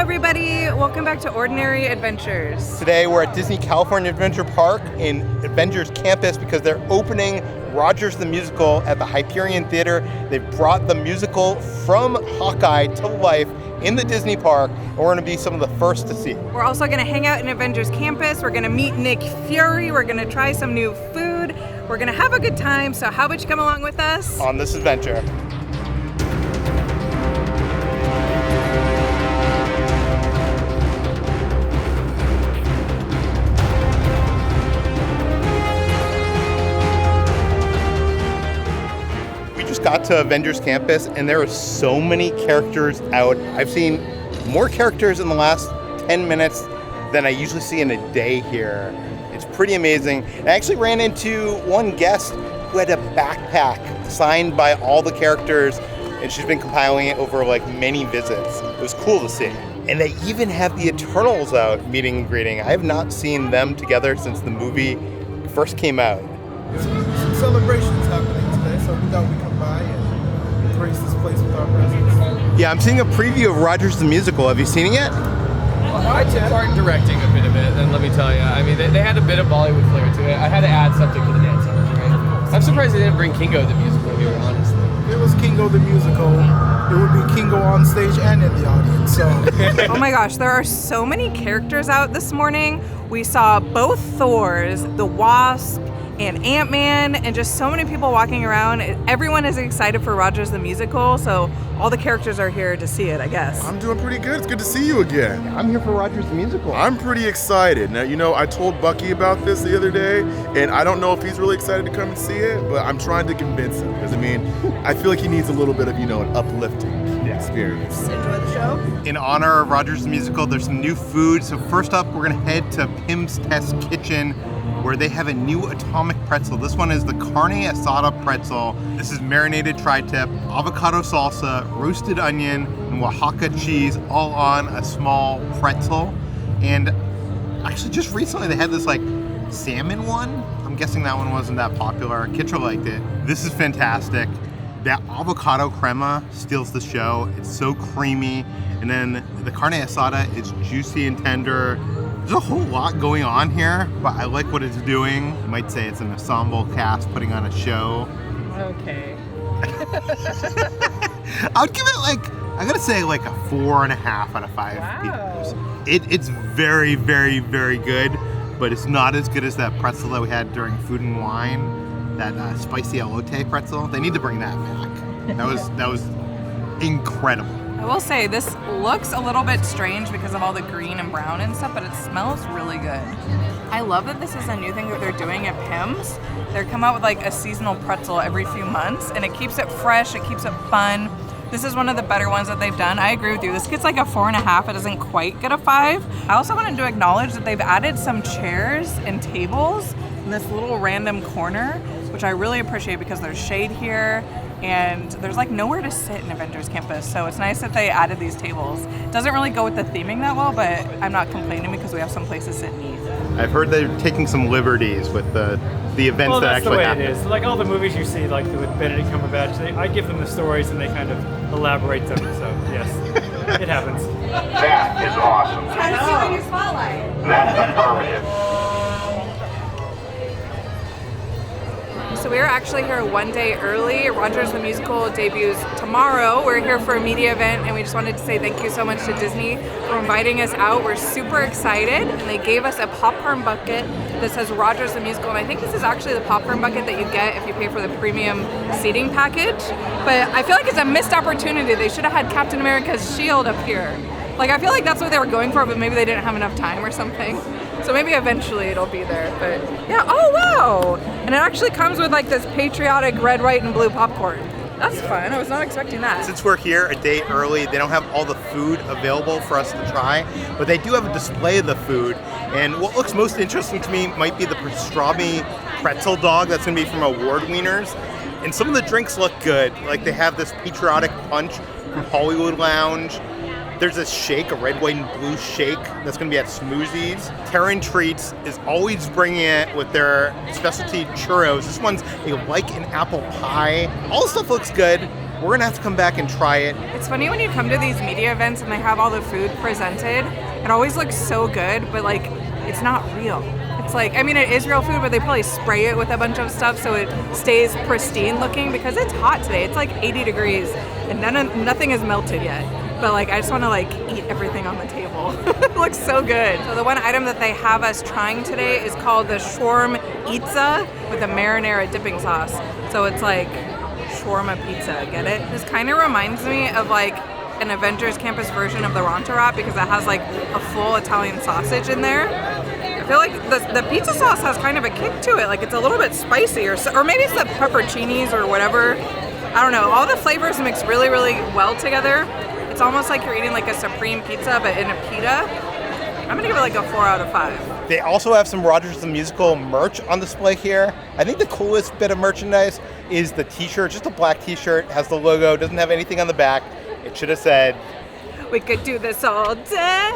everybody. Welcome back to Ordinary Adventures. Today we're at Disney California Adventure Park in Avengers Campus because they're opening Rogers the Musical at the Hyperion Theatre. They've brought the musical from Hawkeye to life in the Disney park, and we're going to be some of the first to see it. We're also going to hang out in Avengers Campus. We're going to meet Nick Fury. We're going to try some new food. We're going to have a good time. So how about you come along with us on this adventure? Got to Avengers Campus and there are so many characters out. I've seen more characters in the last 10 minutes than I usually see in a day here. It's pretty amazing. I actually ran into one guest who had a backpack signed by all the characters, and she's been compiling it over like many visits. It was cool to see. And they even have the Eternals out meeting and greeting. I have not seen them together since the movie first came out. Some celebrations happening today, so we thought we'd come by and grace this place with our presence. Yeah, I'm seeing a preview of Rogers the Musical. Have you seen it yet? I took part in directing a bit of it, and let me tell you, I mean, they had a bit of Bollywood flair to it. I had to add something to the dancing, right? I'm surprised they didn't bring Kingo the Musical here, honestly. If it was Kingo the Musical, it would be Kingo on stage and in the audience, so. Oh my gosh, there are so many characters out this morning. We saw both Thors, the Wasp, and Ant-Man, and just so many people walking around. Everyone is excited for Rogers the Musical, so all the characters are here to see it, I guess. I'm doing pretty good. It's good to see you again. I'm here for Rogers the Musical. I'm pretty excited. Now, I told Bucky about this the other day, and I don't know if he's really excited to come and see it, but I'm trying to convince him, because, I feel like he needs a little bit of, an uplifting experience. Enjoy the show. In honor of Rogers the Musical, there's some new food. So first up, we're gonna head to Pim's Test Kitchen, where they have a new atomic pretzel. This one is the Carne Asada pretzel. This is marinated tri-tip, avocado salsa, roasted onion, and Oaxaca cheese, all on a small pretzel. And actually just recently they had this salmon one. I'm guessing that one wasn't that popular. Kitra liked it. This is fantastic. That avocado crema steals the show. It's so creamy. And then the Carne Asada is juicy and tender. There's a whole lot going on here, but I like what it's doing. You might say it's an ensemble cast putting on a show. Okay. I would give it I gotta say a 4.5 out of 5 Wow. It's very, very, very good, but it's not as good as that pretzel that we had during Food and Wine, that spicy elote pretzel. They need to bring that back. That was incredible. I will say, this looks a little bit strange because of all the green and brown and stuff, but it smells really good. I love that this is a new thing that they're doing at Pim's. They come out with a seasonal pretzel every few months, and it keeps it fresh, it keeps it fun. This is one of the better ones that they've done. I agree with you. This gets a 4.5. It doesn't quite get a 5. I also wanted to acknowledge that they've added some chairs and tables in this little random corner, which I really appreciate because there's shade here. And there's nowhere to sit in Avengers Campus, so it's nice that they added these tables. Doesn't really go with the theming that well, but I'm not complaining because we have some place to sit and eat. I've heard they're taking some liberties with the events that actually happen. Well, that's the way it is. All the movies you see, with Benedict Cumberbatch, I give them the stories and they kind of elaborate them. So yes, it happens. That is awesome. Kind of see your spotlight. That's affirmative. So we are actually here one day early. Rogers the Musical debuts tomorrow. We're here for a media event, and we just wanted to say thank you so much to Disney for inviting us out. We're super excited, and they gave us a popcorn bucket that says Rogers the Musical, and I think this is actually the popcorn bucket that you get if you pay for the premium seating package. But I feel like it's a missed opportunity. They should have had Captain America's shield up here. I feel like that's what they were going for, but maybe they didn't have enough time or something. So maybe eventually it'll be there, but yeah, oh wow! And it actually comes with this patriotic red, white, and blue popcorn. That's fun, I was not expecting that. Since we're here a day early, they don't have all the food available for us to try, but they do have a display of the food. And what looks most interesting to me might be the pastrami pretzel dog that's gonna be from Award Wieners. And some of the drinks look good, they have this patriotic punch from Hollywood Lounge. There's a shake, a red, white, and blue shake that's going to be at Smoothies. Terran Treats is always bringing it with their specialty churros. This one's like an apple pie. All the stuff looks good. we're gonna have to come back and try it. It's funny when you come to these media events and they have all the food presented. It always looks so good, but like, it's not real. It's like, I mean, it is real food, but they probably spray it with a bunch of stuff so it stays pristine looking because it's hot today. It's like 80 degrees and nothing is melted yet. But like, I just want to like eat everything on the table. It looks so good. So the one item that they have us trying today is called the shawarma pizza with a marinara dipping sauce. So it's like shawarma pizza, get it? This kind of reminds me of like an Avengers Campus version of the Ronto because it has like a full Italian sausage in there. I feel like the pizza sauce has kind of a kick to it. Like it's a little bit spicy or maybe it's the pepperoncinis or whatever. I don't know. All the flavors mix really, really well together. It's almost like you're eating like a supreme pizza, but in a pita. I'm gonna give it like a 4 out of 5. They also have some Rogers the Musical merch on display here. I think the coolest bit of merchandise is the t-shirt, just a black t-shirt, has the logo, doesn't have anything on the back. It should have said, "We could do this all day."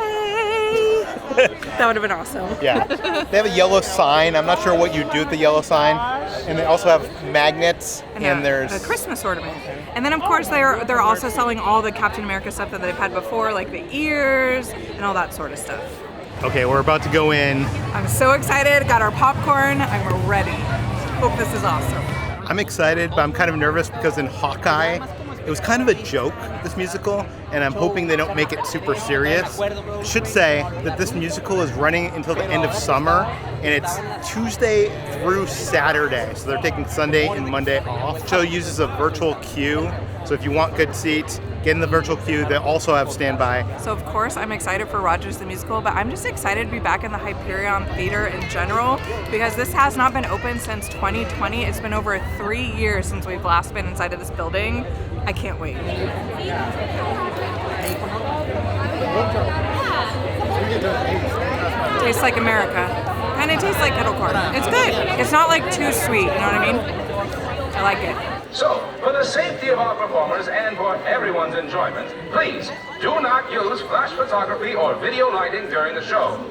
That would have been awesome. Yeah. They have a yellow sign. I'm not sure what you do with the yellow sign. And they also have magnets and there's a Christmas ornament. And then of course they're also selling all the Captain America stuff that they've had before, like the ears and all that sort of stuff. Okay, we're about to go in. I'm so excited. Got our popcorn. I'm ready. Hope this is awesome. I'm excited, but I'm kind of nervous because in Hawkeye, it was kind of a joke, this musical, and I'm hoping they don't make it super serious. I should say that this musical is running until the end of summer, and it's Tuesday through Saturday, so they're taking Sunday and Monday off. The show uses a virtual queue, so if you want good seats, get in the virtual queue. They also have standby. So of course I'm excited for Rogers the Musical, but I'm just excited to be back in the Hyperion Theatre in general because this has not been open since 2020. It's been over 3 years since we've last been inside of this building. I can't wait. Tastes like America. Kind of tastes like kettle corn. It's good. It's not like too sweet, you know what I mean? I like it. So, for the safety of our performers and for everyone's enjoyment, please do not use flash photography or video lighting during the show.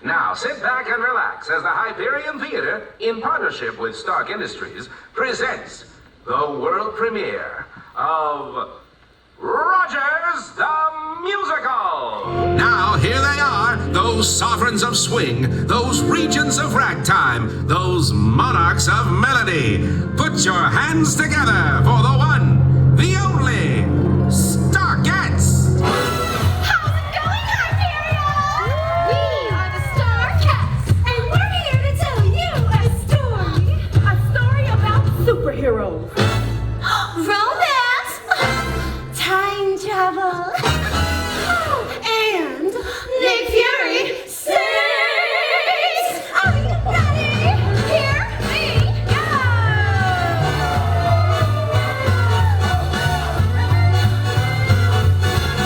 Now, sit back and relax as the Hyperion Theatre, in partnership with Stark Industries, presents the world premiere of Rogers the Musical! Now, here they are, those sovereigns of swing, those regents of ragtime, those monarchs of melody. Put your hands together for the one, the only, Starkettes! How's it going, Hyperion? We are the Starkettes, and we're here to tell you a story about superheroes. Romance, time travel, and Nick Fury sings. Are you ready? Here we go.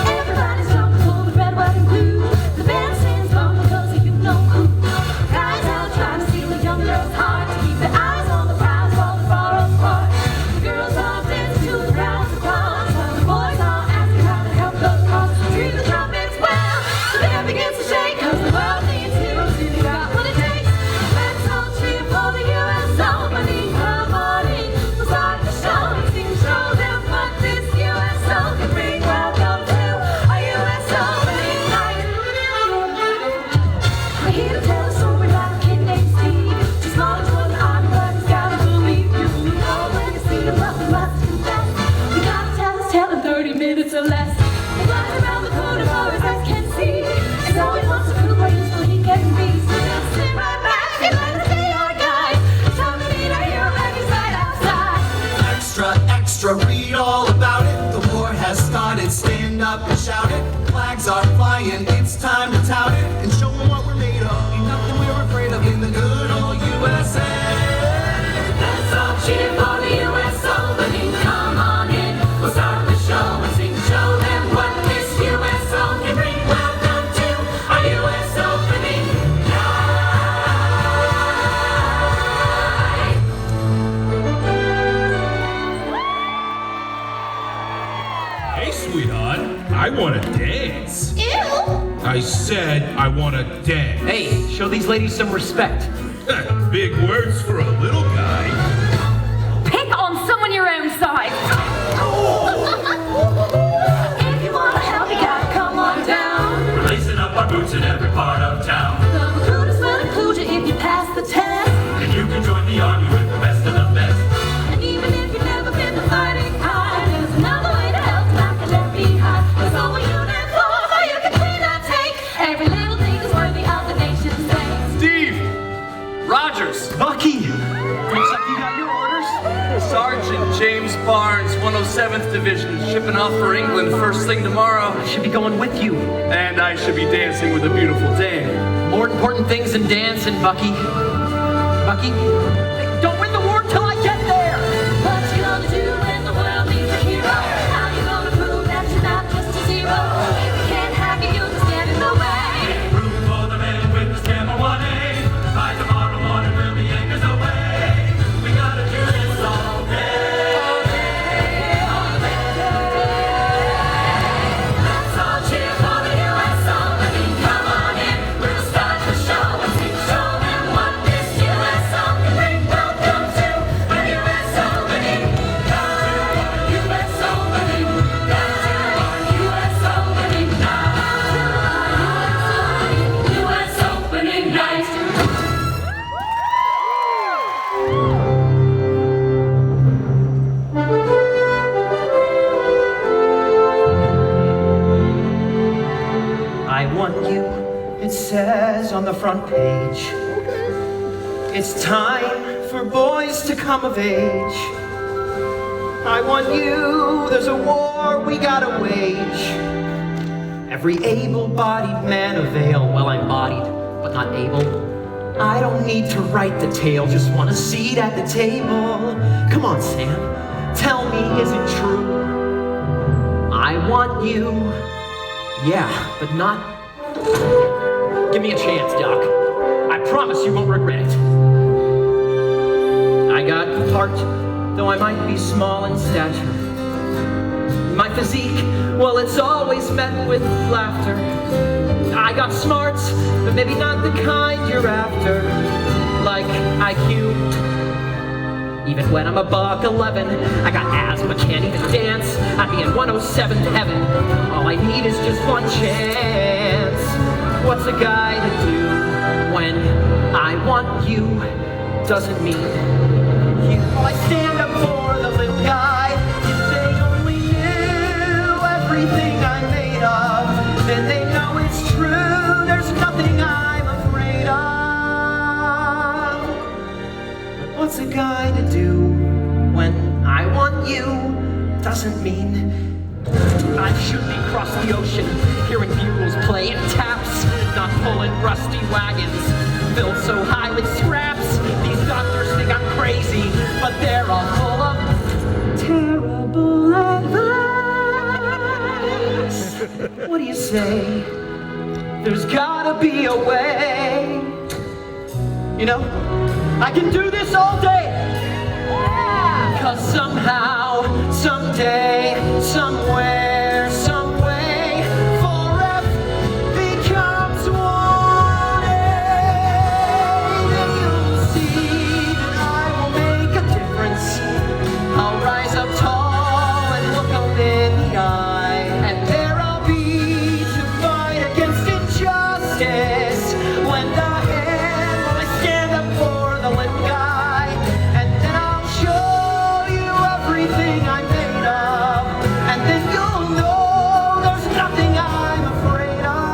Everybody's jumping for the red, white, and blue. The band stands strong because you know who. Guys out trying to steal a young girl's heart to keep their eyes on the prize while they're far apart. The girls are dancing to the rounds of applause, while the boys are asking how to help the cause. Treat the trumpets well, the band begins to shake, 'cause the world needs heroes who got what it takes. Let's all cheer for the US opening. Come on in, we'll start the show. Sing, show them what this USO can bring. Welcome to our US opening night. We're here to tell a story about a kid named Steve. Too small to join the army, but he's gotta believe you. You know when you see him, nothing must confess. You gotta tell him 30 minutes or less. He flies around the corner far as eyes can see. And so he wants to prove how useful he can be. So just sit right back and let us be our guide. It's time to meet our hero back inside outside. Extra, extra, read all about it. The war has started, stand up and shout it. Flags are flying, it's time to tout it. And show them what we're made of. Ain't nothing we're afraid of in the good old USA. Let's all cheer for the US opening. Come on in, we'll start the show and sing. Show them what this USO can bring. Welcome to our US opening night. Hey, sweetheart, I want to dance. Ew! I said I want to dance. Hey, show these ladies some respect. Big words for a little guy. Pick on someone your own size. boots in every part of town. The recruiters will include you if you pass the test. And you can join the army with the best of the best. And even if you've never been to fighting kind, there's another way to help not get left behind. There's always uniform, or you can clean that tank. Every little thing is worthy of the nation's thanks. Steve! Rogers! Bucky! Looks like you got your orders. Sergeant James Barnes, 107th Division, shipping off for England first thing tomorrow. I should be going with you. And I should be dancing with a beautiful dame. More important things than dancing, Bucky. Bucky, don't win the war till I get there! What you gonna do when the world needs a hero? How you gonna prove that you're not just a zero? If you can't hack it, you'll just get in the way. Room for the man with the scammer 1A. By tomorrow morning we'll be anchors away. We gotta do this all day. All day. Let's all cheer for the U.S. Army. Come on in, we'll start the show and show them what this U.S. Army bring. Welcome to the U.S. Army. Come to our U.S. Army. Come to our U.S. Army. U.S. opening night. I want you, it says on the front page. It's time for boys to come of age. I want you, there's a war we gotta wage. Every able-bodied man avail. Well, I'm bodied, but not able. I don't need to write the tale, just want a seat at the table. Come on, Sam, tell me, is it true? I want you, yeah, but not... Give me a chance, Doc. I promise you won't regret it. I got heart, though I might be small in stature. My physique, well, it's always met with laughter. I got smarts, but maybe not the kind you're after. Like IQ. Even when I'm a $111, I got asthma, can't even dance. I'd be in 107th heaven. All I need is just one chance. What's a guy to do when I want you? Doesn't mean you. I stand up for the little guy. If they only knew everything I'm made of, then they know it's true. There's nothing I'm afraid of. But what's a guy to do when I want you? Doesn't mean I should be across the ocean, hearing bugles play and taps, not pulling rusty wagons filled so high with scraps. These doctors think I'm crazy, but they're all full of terrible advice. What do you say? There's gotta be a way. You know, I can do this all day. 'Cause somehow, someday, somewhere, some way, 4F becomes 1A. Then you'll see that I will make a difference. I'll rise up tall and look them in the eye. And there I'll be to fight against injustice. Lend a hand while I stand up for the little guy. And then I'll show you everything I'm made of. And then you'll know there's nothing I'm afraid of.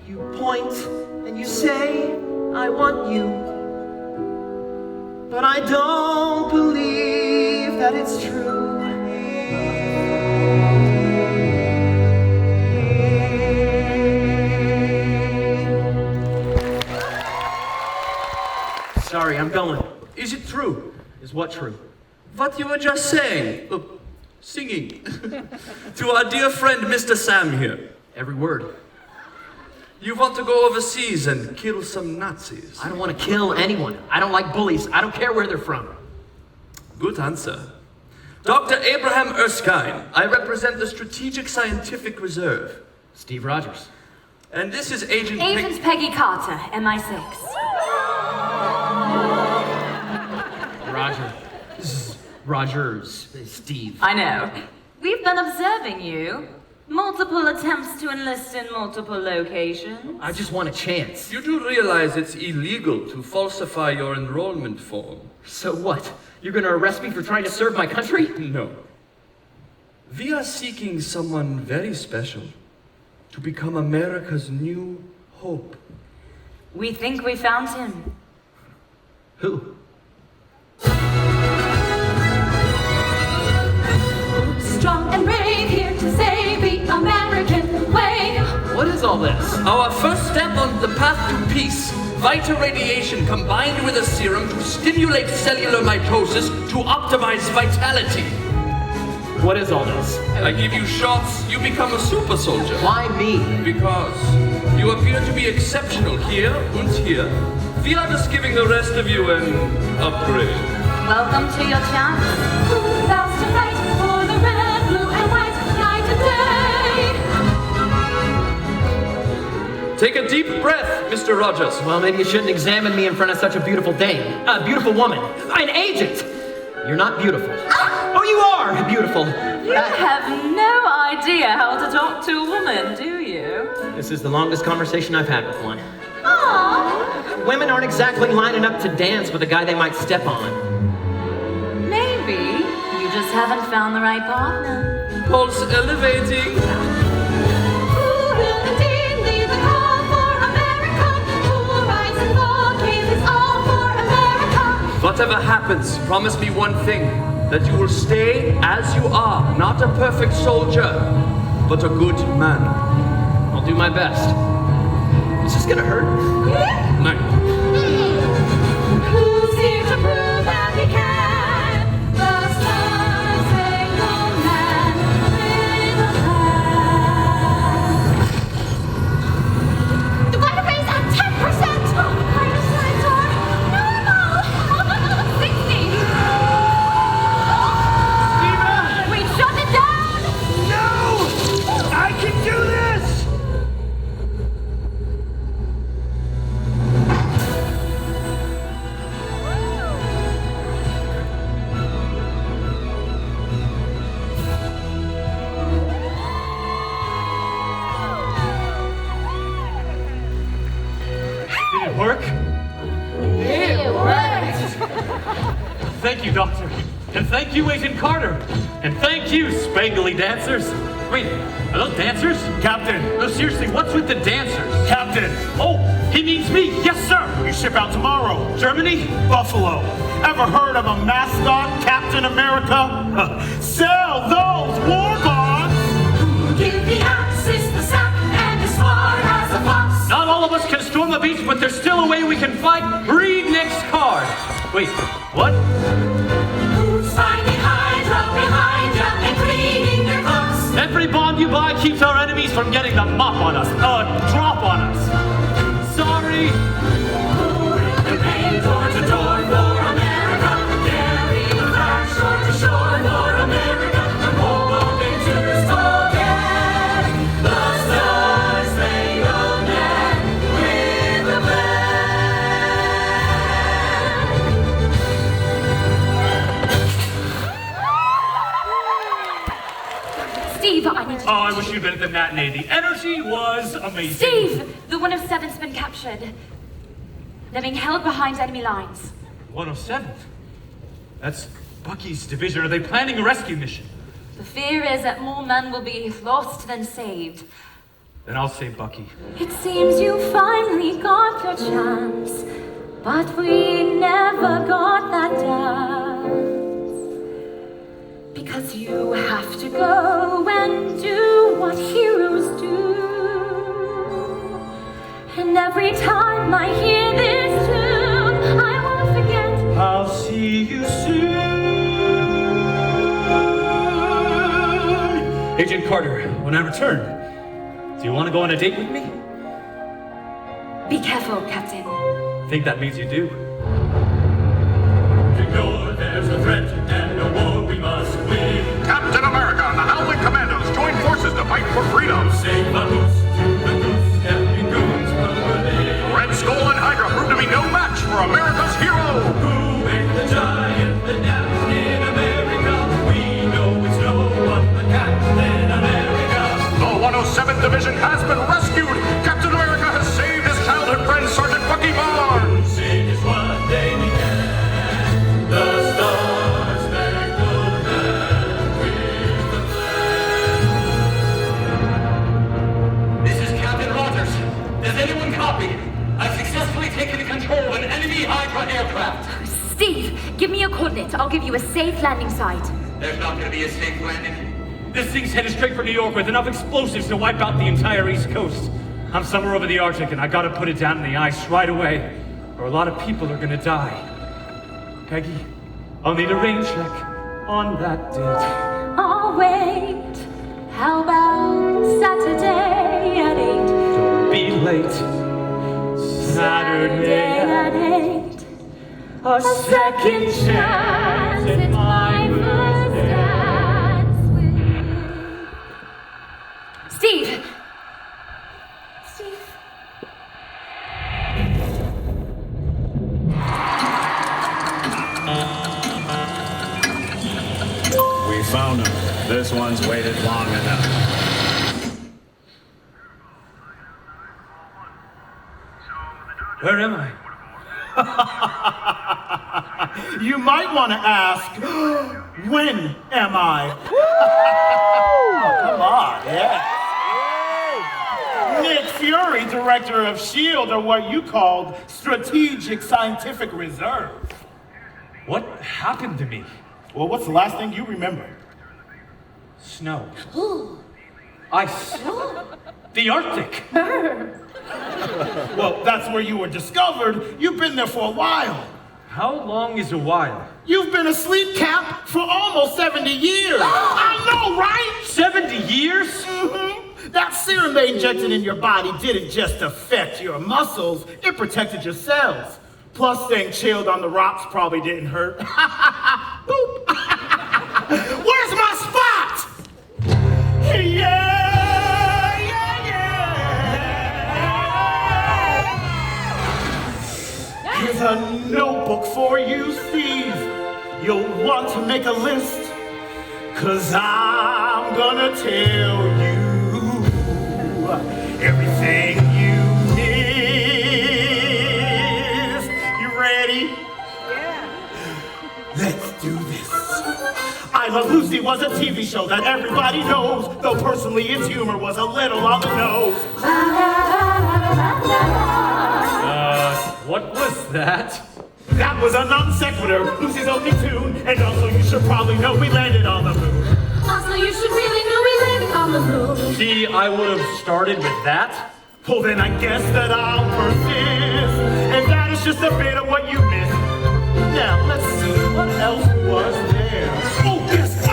You point and you say, I want you. But I don't believe that it's true. Sorry, I'm going. Is it true? Is what true? What you were just saying? Singing. To our dear friend, Mr. Sam here. Every word. You want to go overseas and kill some Nazis? I don't want to kill anyone. I don't like bullies. I don't care where they're from. Good answer. Dr. Abraham Erskine, I represent the Strategic Scientific Reserve. Steve Rogers. And this is Agent Peggy Carter, MI6. Rogers. Steve. I know. We've been observing you. Multiple attempts to enlist in multiple locations. I just want a chance. You do realize it's illegal to falsify your enrollment form. So what? You're gonna arrest me for trying to serve my country? No. We are seeking someone very special to become America's new hope. We think we found him. Who? Strong and brave, here to save the American way. What is all this? Our first step on the path to peace. Vita radiation combined with a serum to stimulate cellular mitosis to optimize vitality. What is all this? I give you shots, you become a super soldier. Why me? Because you appear to be exceptional here and here. We are just giving the rest of you an upgrade. Welcome to your chance. Who vows to fight for the red, blue, and white night and day? Take a deep breath, Mr. Rogers. Well, maybe you shouldn't examine me in front of such a beautiful dame. A beautiful woman. An agent! You're not beautiful. Oh, you are beautiful. You have no idea how to talk to a woman, do you? This is the longest conversation I've had with one. Aww. Women aren't exactly lining up to dance with a guy they might step on. Maybe you just haven't found the right partner. Pulse elevating. Who will indeed lead the call for America? Who will rise and fall? This is all for America. Whatever happens, promise me one thing, that you will stay as you are, not a perfect soldier, but a good man. I'll do my best. Is this gonna hurt? No. Who's here to prove that we can? The stars say no man with a plan. The weather rate's at 10%. Our signs are normal. 60. We shut it down. No! I can do this! Did it work? It worked. Thank you, Doctor. And thank you, Agent Carter. And thank you, spangly dancers. Wait, are those dancers? Captain! No, seriously, what's with the dancers? Captain! Oh, he means me. Yes, sir. We ship out tomorrow. Germany? Buffalo. Ever heard of a mascot, Captain America? Sell those war bonds! Give the axis the sack and as far as a fox. Not all of us can storm the beach, but there's still a way we can fight. Read next card. Wait, what? Who's finding Hydra behind ya and cleaning their clocks? Every bomb you buy keeps our enemies from getting the mop on us. Drop on us. Sorry. Who will campaign door to door for America? Carry the flag shore to shore for America. And hold on into this token. The stars made a man with a plan. Steve, I need to... Oh, I wish you'd been at the matinee. The energy was amazing. Steve! The 107's been captured. They're being held behind enemy lines. 107? That's Bucky's division. Are they planning a rescue mission? The fear is that more men will be lost than saved. Then I'll save Bucky. It seems you finally got your chance, but we never got that dance. Because you have to go and do what heroes do. And every time I hear this tune, I won't forget. I'll see you soon. Agent Carter, when I return, do you want to go on a date with me? Be careful, Captain. I think that means you do. Ignore there's a threat and a war we must win. Captain America and the Howling Commandos join forces to fight for freedom. Save a moose to the goose, stepping goons from Berlin. Red Skull and Hydra prove to be no match for America's hero. Who ain't the giant that danced in America? We know it's no one but has been rescued. Captain America has saved his childhood friend, Sergeant Bucky Barnes. Sing is what they began. The stars make the land with the flag. This is Captain Rogers. Does anyone copy? I've successfully taken control of an enemy Hydra aircraft. Steve, give me your coordinates. I'll give you a safe landing site. There's not going to be a safe landing. This thing's headed straight for New York with enough explosives to wipe out the entire East Coast. I'm somewhere over the Arctic and I gotta put it down in the ice right away, or a lot of people are gonna die. Peggy, I'll need a rain check on that date. Oh, wait. How about Saturday at 8? Don't be late. Saturday at 8. A second chance at my first dance with you. Steve! Steve? We found him. This one's waited long enough. Where am I? You might want to ask, when am I? Oh, come on, yeah. Nick Fury, director of S.H.I.E.L.D., or what you called Strategic Scientific Reserve. What happened to me? Well, what's the last thing you remember? Snow. Ice. The Arctic. Well, that's where you were discovered. You've been there for a while. How long is a while? You've been asleep, Cap, for almost 70 years. I know, right? 70 years? Mm-hmm. That serum they injected in your body didn't just affect your muscles, it protected your cells. Plus, staying chilled on the rocks probably didn't hurt. Boop. Where's my spot? Yeah! Here's a notebook for you, Steve. You'll want to make a list, 'cause I'm gonna tell you everything you missed. You ready? Yeah. Let's do this. I Love Lucy was a TV show that everybody knows, though personally its humor was a little on the nose. What was that? That was a non sequitur, Lucy's only tune, and also you should probably know we landed on the moon. Also, you should really know we landed on the moon. See, I would have started with that. Well, then I guess that I'll persist, and that is just a bit of what you missed. Now, let's see, what else was there? Oh, yes, a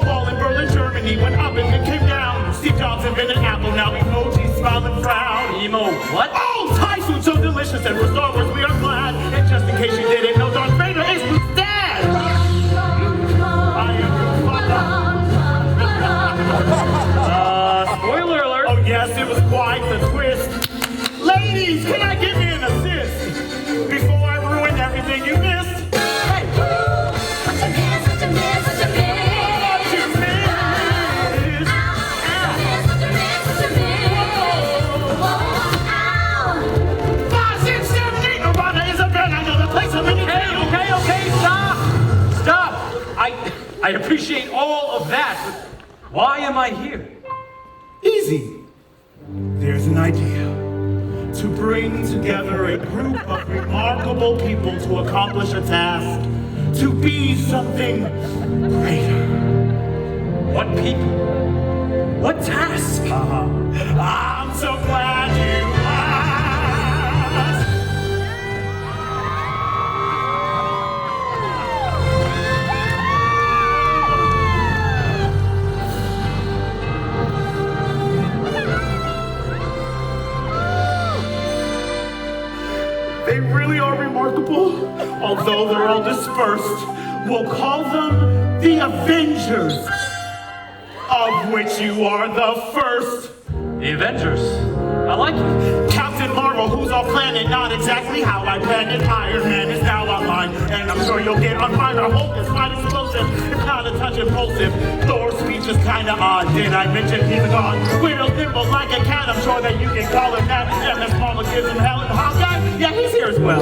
wall in Berlin, Germany, went up and then came down. Steve Jobs invented Apple, now emojis smile and frown. Emo what? Oh, Thai food so delicious, and for Star Wars we are glad. And just in case you didn't know, Darth Vader is Luke's dad. I am your father. Spoiler alert. Oh yes, it was quite the twist. Ladies, can I give me an assist before I ruin everything you missed? Hey! What you miss, what you miss, what you miss. I appreciate all of that, but why am I here? Easy. There's an idea to bring together a group of remarkable people to accomplish a task, to be something greater. What people? What task? I'm so glad you asked. They really are remarkable, although they're all dispersed. We'll call them the Avengers, of which you are the first. The Avengers? I like it. Captain Marvel, who's off planet, not exactly how I planned it. Iron Man is now online, and I'm sure you'll get on fire. I hope it's quite explosive, it's not a touch impulsive. Thor's speech is kinda odd, did I mention he's gone? Real nimble like a cat, I'm sure that you can call him that. MS Marvel gives him hell, and Hawkeye, yeah, he's here as well.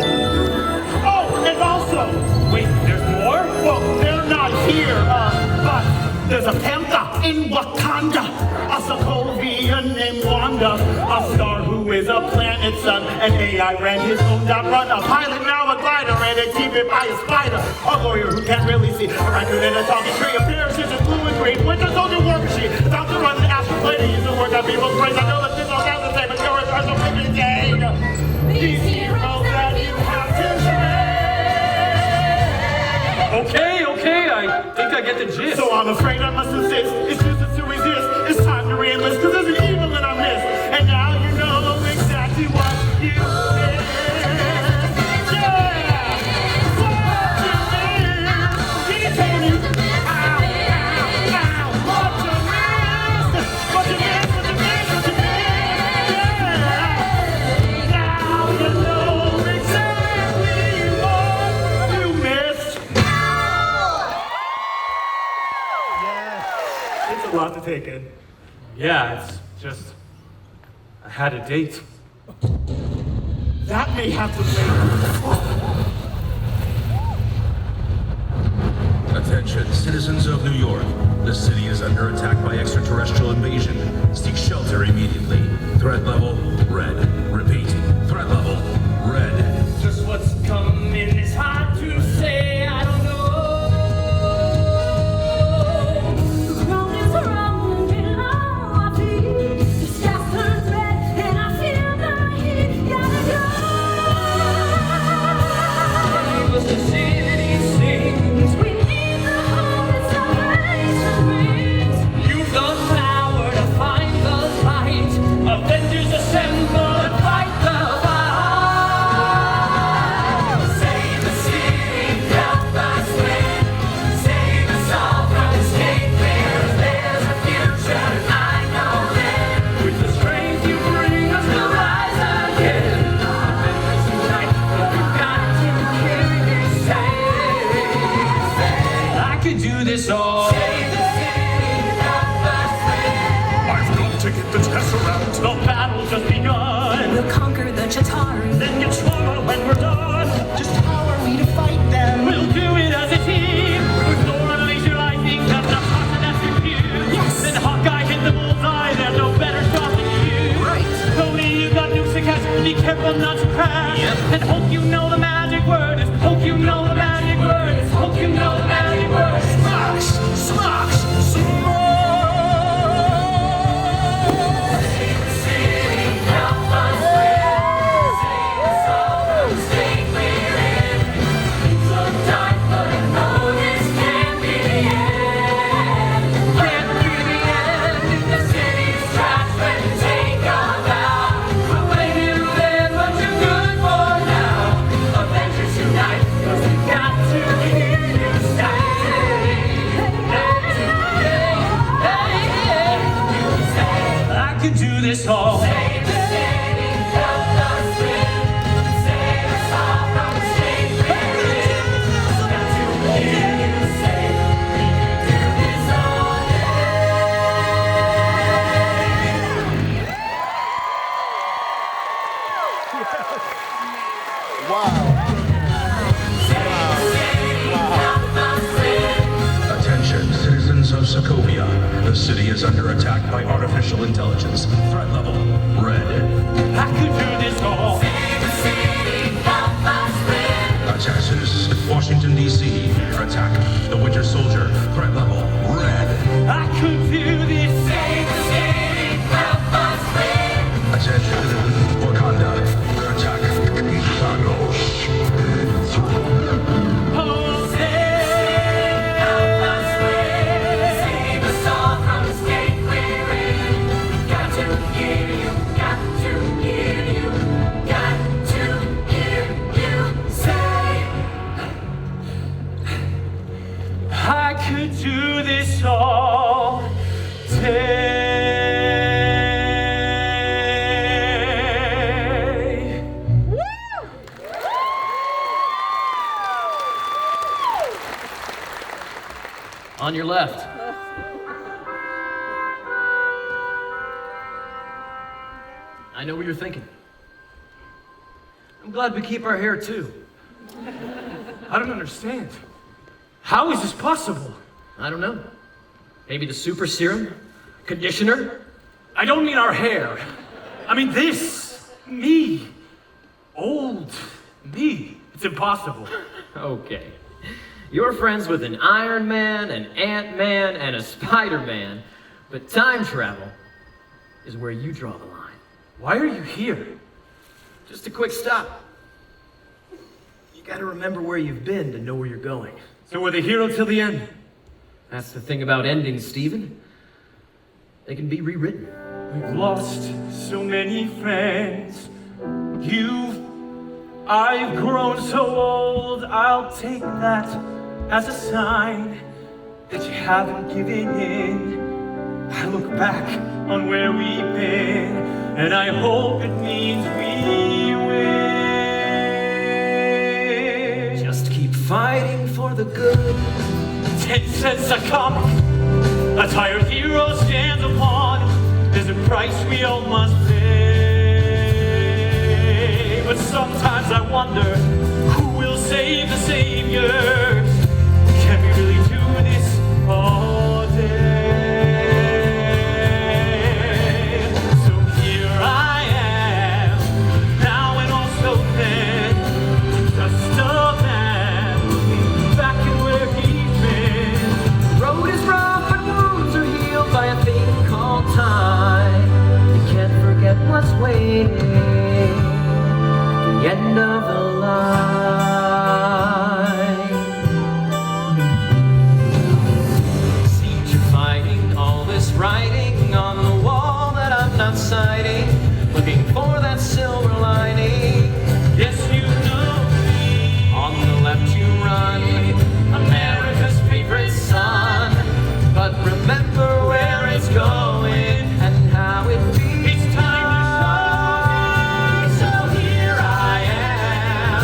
Oh, and also, Wait, there's more? well, they're not here, but there's a panther in Wakanda, a Sokovian named Wanda, a star who is a planet son, an AI ran his own run, a pilot now a glider, and a keep by a spider, a lawyer who can't really see, a raccoon in a talking tree, a parachute in blue and green, Winter Soldier war machine, about to run an astral plane, to use the word that people's praise. I know that this all sounds the same, but yours are so freaking insane. These heroes that you have to Okay, I think I get the gist. So I'm afraid I must insist. It's useless to resist. It's time to re-enlist, cause there's an evil in our midst. And now you know exactly what you did. Yeah! What you did. He's taking you. Ow, ow, ow. What you missed. What you missed, what you missed, what you missed. Yeah! Now you know exactly what you missed. It's a lot to take in. Yeah, it's just, I had a date. That may have to wait. Attention, citizens of New York. The city is under attack by extraterrestrial invasion. Seek shelter immediately. Threat level, red. Repeat, threat level, red. Just what's coming is hard to say. I don't know. The ground is rumbling below our feet. The sky's turned red and I feel the heat. Gotta go. Was the city sings. We need the hope that salvation brings. You've the power to find the light. Avengers assemble and fight the fight. Save the city, help us win. Save us all from escape fears. There's a future, I know it. With the strength you bring us, we'll rise again. Avengers unite, but we've got to hear you say. I could do this all. Save the city, help us win. I've got to get the Tesseract. The battle's just begun. We'll conquer the Chitauri. Then get stronger when we're done. Just how are we to fight them? We'll do it as a team. With Thor unleash your lightning, that's the part that's your cue. Yes. Then Hawkeye hit the bullseye, there's no better shot than you. Right. Tony, you got nukes to catch, be careful not to crash. Yep. And hope you know the magic word is, hope you know the magic word is, hope you know the magic word is. Smash! Smash! Smash! Save the city, help us win. Save us all from the state we're in. Things look dark, but I know this can't be the end. Can't be the end. The city's trash when you take us out. We'll blame you then, but you're good for now. Avengers unite, 'cause we got to hear you say. I could do this all. Save the city, help us win. Save us all from the state we're in. Got to hear you say, we can do this all Attention, citizens of Sokovia. The city is under attack by artificial intelligence. Threat level, red. I could do this all. Save the city, help us win. Texas, Washington, D.C. Attack the Winter Soldier. Threat level, red. I could do this. Save the city, help us win. Attention, Wakanda. Attack Thanos. Oh, Help us win. Save us all from the state we're in. Got to hear you, got to hear you, got to hear you say. I could do this all. I know what you're thinking. I'm glad we keep our hair too. I don't understand. How is this possible? I don't know. Maybe the super serum? Conditioner? I don't mean our hair. I mean this. Me. Old. Me. It's impossible. Okay. You're friends with an Iron Man, an Ant-Man, and a Spider-Man, but time travel is where you draw the line. Why are you here? Just a quick stop. You gotta remember where you've been to know where you're going. So we're the hero till the end? That's the thing about endings, Steven. They can be rewritten. We've lost so many friends. I've grown so old. I'll take that as a sign that you haven't given in. I look back on where we've been, and I hope it means we win. Just keep fighting for the good. 10 cents a comic, a tired hero stands upon. There's a price we all must pay. But sometimes I wonder, who will save the saviors? Can we really do this all day? So here I am, now and also then, just a man looking back at where he's been. The road is rough and wounds are healed by a thing called time. You can't forget what's waiting. The end of the line. Seems you're fighting all this writing on the wall that I'm not sighting, looking for that silver lining. Yes, you know me. On the left you run, America's favorite son. But remember where it's going and how it feels. It's time to show me. So here I am,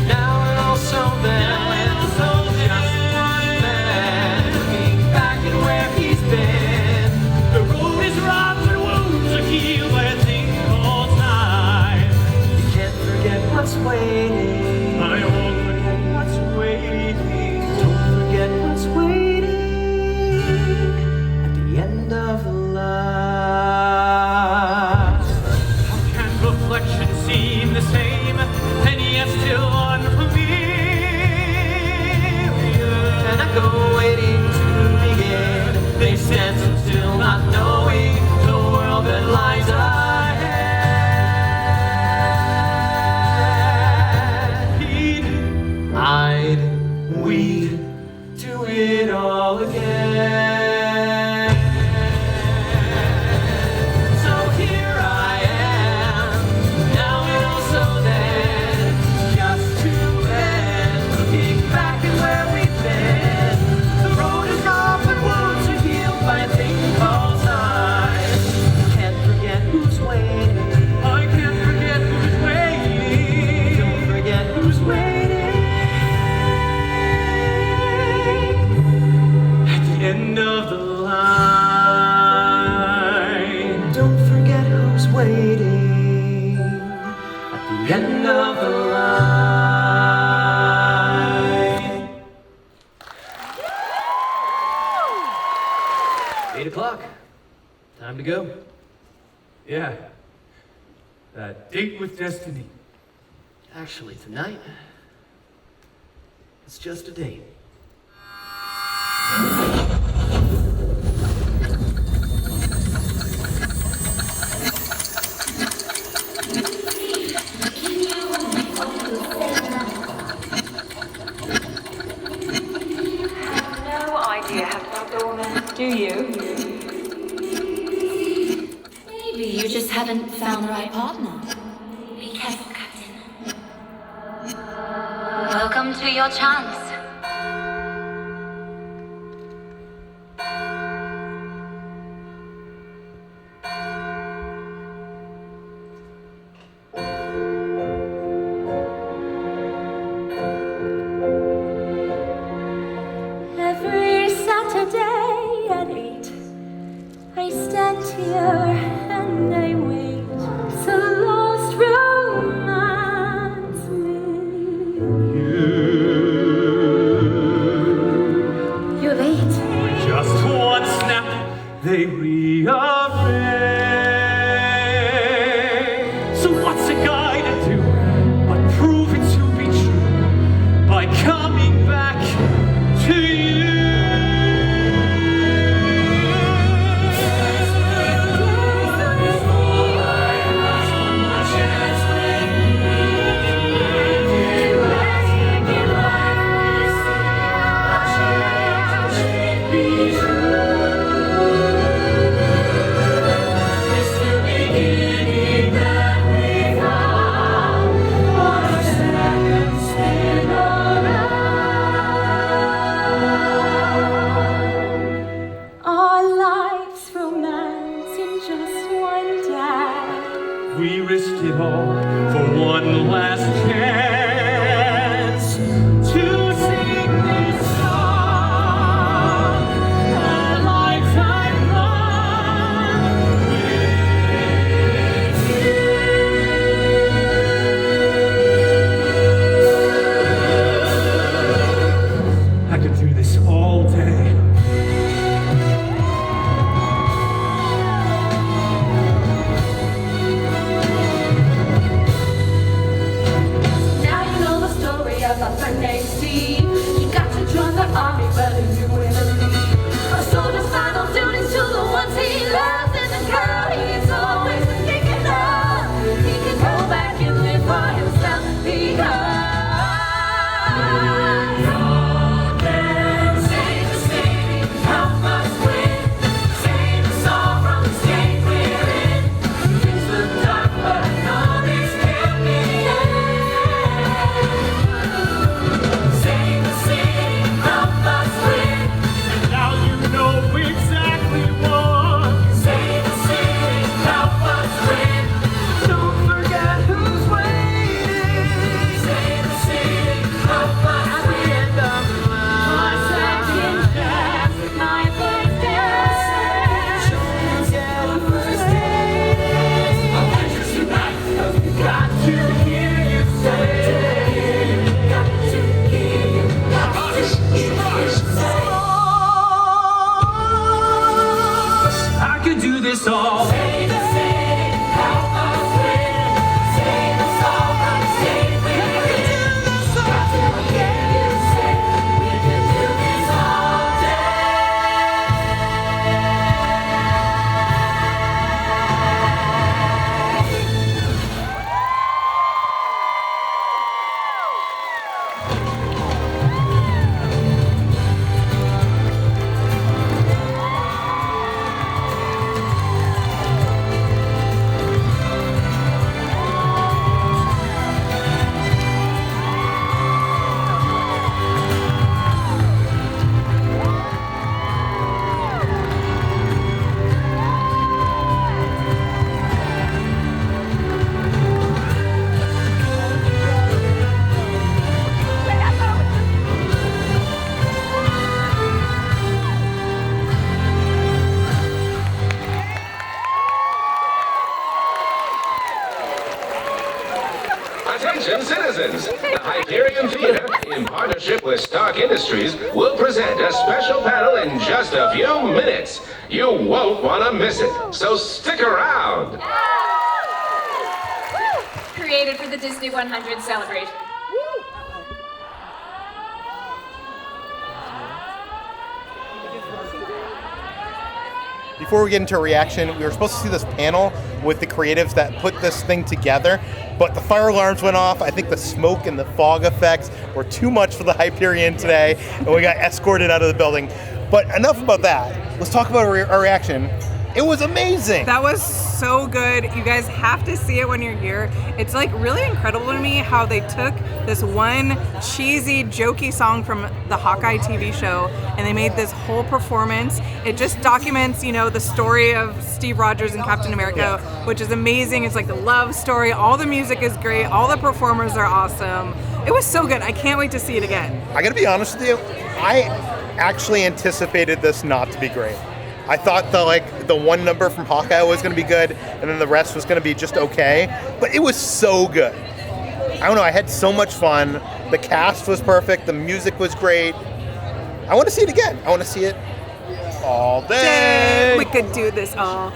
now and also then. Just one man, looking back at where he's been. The road is rough and wounds are healed by a thing called time. You can't forget what's waiting. I won't forget what's waiting. Don't forget what's waiting at the end of the line. How can reflection seem the same and yet still unfamiliar? And I go waiting to begin. They stand so still, not knowing the world that lies ahead. He'd, I'd, we'd do it all again. So here I am, now and also then, just two men looking back at where we've been. The road is rough and wounds are healed by a thing called time. Can't forget who's waiting. I can't forget who's waiting. Don't forget who's waiting. At the end of the line. Don't forget who's waiting at the end of the line. 8 o'clock. Time to go. Yeah. That date with destiny. Actually, tonight, it's just a date. No idea how to love the woman, do you? Maybe you just haven't found the right partner. Be careful, Captain. Welcome to your chance. Every Saturday at 8, I stand here and I wait. So be afraid. So what's a guy to do but prove it to be true by coming back to you? Our lives romance in just one day. We risked it all for one last chance to sing this song a lifetime long with you. I could do this all day. Now you know the story of a friend named Steve. He got to join the army, but he knew where to leave. A soldier's final duties to the ones he loves, and the girl he's always been thinking of. He can go back and live for himself because God can save the city, help us win, save us all from the state we're in. Things look dark, but I know this can't be it. Save the city, help us win. And now you know exactly what. Save the city, help us win. Don't forget who's waiting. Save the city, help us At the win. end of the My line. second chance, my first dance. Get a first date. Avengers unite, 'cause we got to hear you say. Got to hear you. Got to hear you say. I could do this all. Save the city, help us win. Save us all from the state we're in. Got to hear you say. We can do this all Attention citizens, the Hyperion Theatre, in partnership with Stark Industries, will present a special panel in just a few minutes. You won't want to miss it, so stick around. Created for the Disney 100 celebration. Before we get into a reaction, we were supposed to see this panel with the creatives that put this thing together, but the fire alarms went off. I think the smoke and the fog effects were too much for the Hyperion today, and we got escorted out of the building. But enough about that. Let's talk about our reaction. It was amazing. That was so good. You guys have to see it when you're here. It's like really incredible to me how they took this one cheesy, jokey song from the Hawkeye TV show and they made this whole performance. It just documents, you know, the story of Steve Rogers and Captain America, which is amazing. It's like a love story. All the music is great. All the performers are awesome. It was so good. I can't wait to see it again. I gotta be honest with you, I actually anticipated this not to be great. I thought the one number from Hawkeye was going to be good, and then the rest was going to be just okay. But it was so good. I don't know. I had so much fun. The cast was perfect. The music was great. I want to see it again. I want to see it all day. We could do this all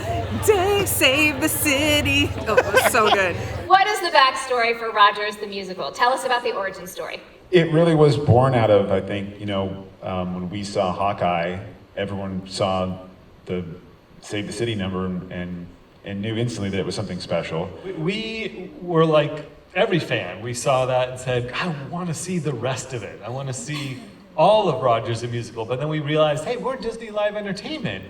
day. Save the city. Oh, it was so good. What is the backstory for Rogers the Musical? Tell us about the origin story. It really was born out of, I think, when we saw Hawkeye, everyone saw the Save the City number and knew instantly that it was something special. We were like every fan. We saw that and said, I want to see the rest of it. I want to see all of Rogers the Musical. But then we realized, hey, we're Disney Live Entertainment.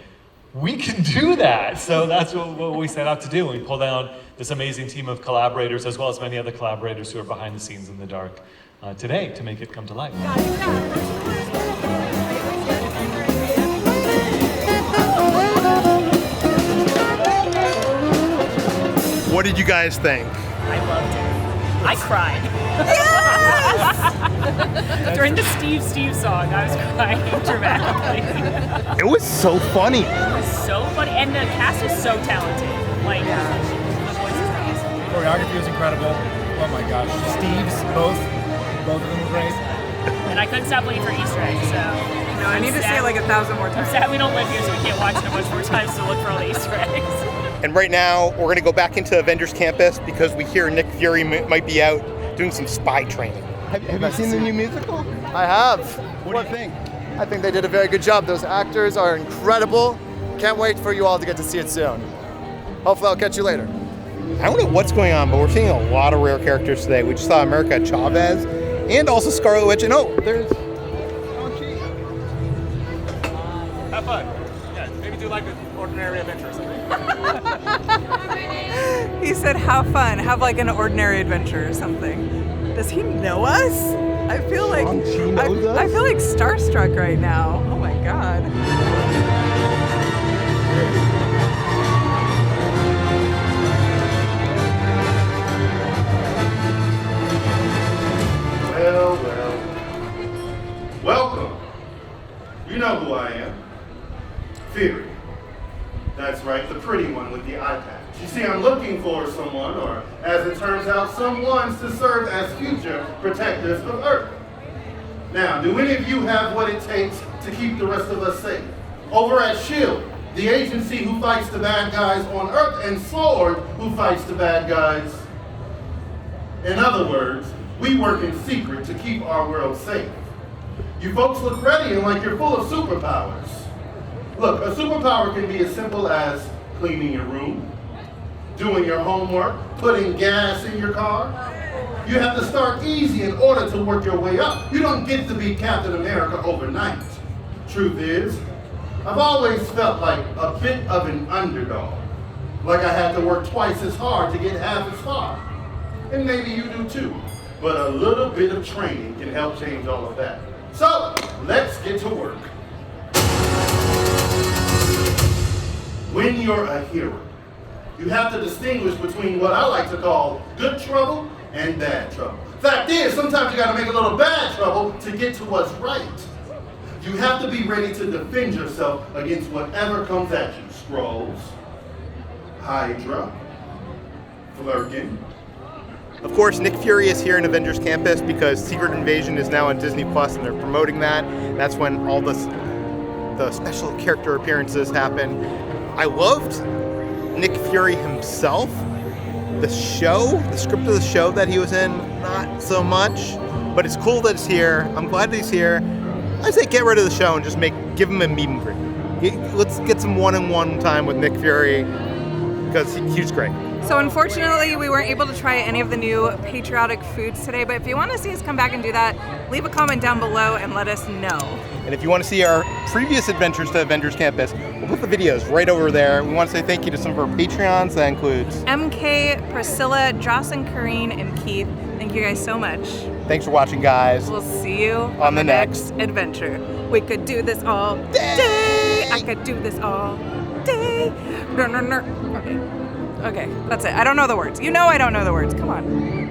We can do that. So that's what we set out to do. We pulled down this amazing team of collaborators, as well as many other collaborators who are behind the scenes in the dark today to make it come to life. What did you guys think? I loved it. I cried. Yes! During the Steve song, I was crying dramatically. It was so funny. It was so funny, and the cast is so talented. Like, the voices are awesome. Choreography was incredible. Oh my gosh. Steve's, both of them were great. And I couldn't stop looking for Easter eggs, so. No, I need to see it like 1,000 more times. I'm sad we don't live here, so we can't watch it a bunch more times to look for all the Easter eggs. And right now, we're going to go back into Avengers Campus because we hear Nick Fury might be out doing some spy training. Have you seen the new musical? I have. What do you think? I think they did a very good job. Those actors are incredible. Can't wait for you all to get to see it soon. Hopefully I'll catch you later. I don't know what's going on, but we're seeing a lot of rare characters today. We just saw America Chavez and also Scarlet Witch. And there's... Have fun. Yeah, maybe do like an ordinary adventure or something. He said, have fun. Have like an ordinary adventure or something. Does he know us? I feel like I feel like starstruck right now. Oh my god. Well. Welcome. You know who I am. Fury. That's right, the pretty one with the eye patch. You see, I'm looking for someone, or as it turns out, someone to serve as future protectors of Earth. Now, do any of you have what it takes to keep the rest of us safe? Over at S.H.I.E.L.D., the agency who fights the bad guys on Earth, and SWORD, who fights the bad guys. In other words, we work in secret to keep our world safe. You folks look ready and like you're full of superpowers. Look, a superpower can be as simple as cleaning your room, doing your homework, putting gas in your car. You have to start easy in order to work your way up. You don't get to be Captain America overnight. Truth is, I've always felt like a bit of an underdog. Like I had to work twice as hard to get half as far. And maybe you do too. But a little bit of training can help change all of that. So, let's get to work. When you're a hero, you have to distinguish between what I like to call good trouble and bad trouble. Fact is, sometimes you gotta make a little bad trouble to get to what's right. You have to be ready to defend yourself against whatever comes at you. Skrulls, Hydra, Flurkin. Of course, Nick Fury is here in Avengers Campus because Secret Invasion is now on Disney Plus and they're promoting that. That's when all the special character appearances happen. I loved Nick Fury himself. The script of the show that he was in, not so much. But it's cool that it's here. I'm glad that he's here. I say get rid of the show and just give him a meet and greet. Let's get some one-on-one time with Nick Fury because he's great. So unfortunately, we weren't able to try any of the new patriotic foods today, but if you want to see us come back and do that, leave a comment down below and let us know. And if you want to see our previous adventures to Avengers Campus, we'll put the videos right over there. We want to say thank you to some of our Patreons. That includes MK, Priscilla, Joss and Kareen, and Keith. Thank you guys so much. Thanks for watching, guys. We'll see you on the next adventure. We could do this all day. I could do this all day. Okay, that's it. I don't know the words. You know I don't know the words. Come on.